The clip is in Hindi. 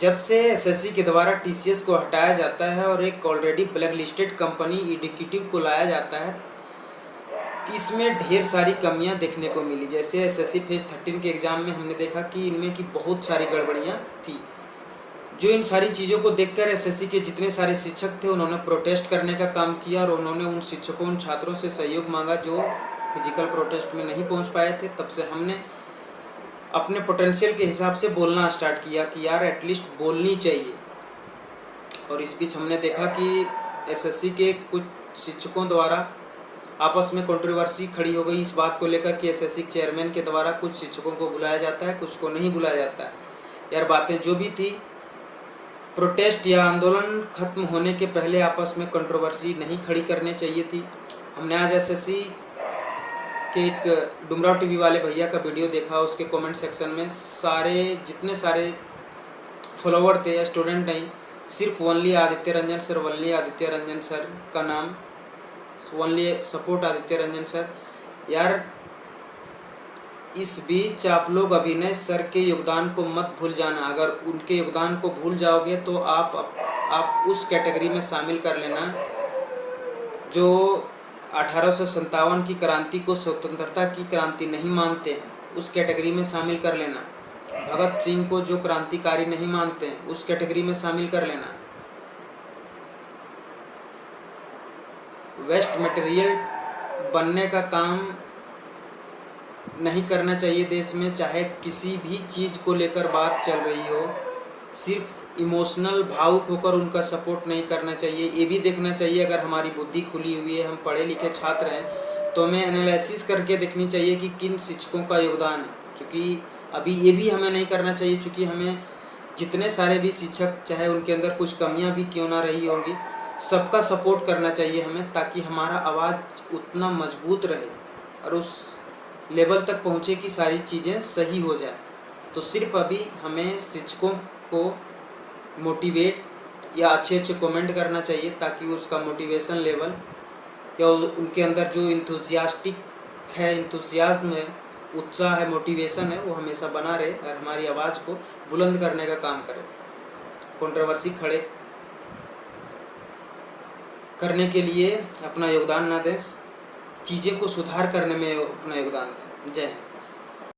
जब से एसएससी के द्वारा टीसीएस को हटाया जाता है और एक already black listed company educative को लाया जाता है, इसमें ढेर सारी कमियां देखने को मिली। जैसे एसएससी फेज 13 के एग्ज़ाम में हमने देखा कि इनमें की बहुत सारी गड़बड़ियां थी। जो इन सारी चीज़ों को देखकर एसएससी के जितने सारे शिक्षक थे उन्होंने प्रोटेस्ट करने का काम किया और उन्होंने उन शिक्षकों, उन छात्रों से सहयोग मांगा जो फिजिकल प्रोटेस्ट में नहीं पहुंच पाए थे। तब से हमने अपने पोटेंशियल के हिसाब से बोलना स्टार्ट किया कि यार एटलीस्ट बोलनी चाहिए। और इस बीच हमने देखा कि एसएससी के कुछ शिक्षकों द्वारा आपस में कंट्रोवर्सी खड़ी हो गई इस बात को लेकर कि एसएससी चेयरमैन के द्वारा कुछ शिक्षकों को बुलाया जाता है, कुछ को नहीं बुलाया जाता है। यार बातें जो भी थी, प्रोटेस्ट या आंदोलन खत्म होने के पहले आपस में कंट्रोवर्सी नहीं खड़ी करने चाहिए थी। हमने आज एसएससी के एक डुमराव टीवी वाले भैया का वीडियो देखा, उसके कमेंट सेक्शन में जितने सारे फॉलोवर थे या स्टूडेंट नहीं, सिर्फ only Aditya Ranjan sir, only Aditya Ranjan sir का नाम, only support Aditya Ranjan sir. यार इस बीच आप लोग अभिनय सर के योगदान को मत भूल जाना। अगर उनके योगदान को भूल जाओगे तो आप उस कैटेगरी में शामिल कर लेना जो 1857 की क्रांति को स्वतंत्रता की क्रांति नहीं मानते हैं, उस कैटेगरी में शामिल कर लेना। भगत सिंह को जो क्रांतिकारी नहीं मानते हैं, उस कैटेगरी में शामिल कर लेना। वेस्ट मटेरियल बनने का काम नहीं करना चाहिए देश में। चाहे किसी भी चीज़ को लेकर बात चल रही हो, सिर्फ इमोशनल भावुक होकर उनका सपोर्ट नहीं करना चाहिए। ये भी देखना चाहिए, अगर हमारी बुद्धि खुली हुई है, हम पढ़े लिखे छात्र हैं, तो हमें एनालिसिस करके देखनी चाहिए कि किन शिक्षकों का योगदान है। चूँकि अभी ये भी हमें नहीं करना चाहिए, चूँकि हमें जितने सारे भी शिक्षक, चाहे उनके अंदर कुछ कमियां भी क्यों ना रही होंगी, सबका सपोर्ट करना चाहिए हमें, ताकि हमारा आवाज़ उतना मजबूत रहे और उस लेवल तक पहुँचे कि सारी चीज़ें सही हो जाए। तो सिर्फ अभी हमें शिक्षकों को मोटिवेट या अच्छे अच्छे कमेंट करना चाहिए, ताकि उसका मोटिवेशन लेवल या उनके अंदर जो इंथुजियास्टिक है, इंथुसियाज्म है, उत्साह है, मोटिवेशन है, वो हमेशा बना रहे और हमारी आवाज़ को बुलंद करने का काम करे। कंट्रोवर्सी खड़े करने के लिए अपना योगदान ना दें, चीज़ें को सुधार करने में अपना योगदान दें। जय हिंद।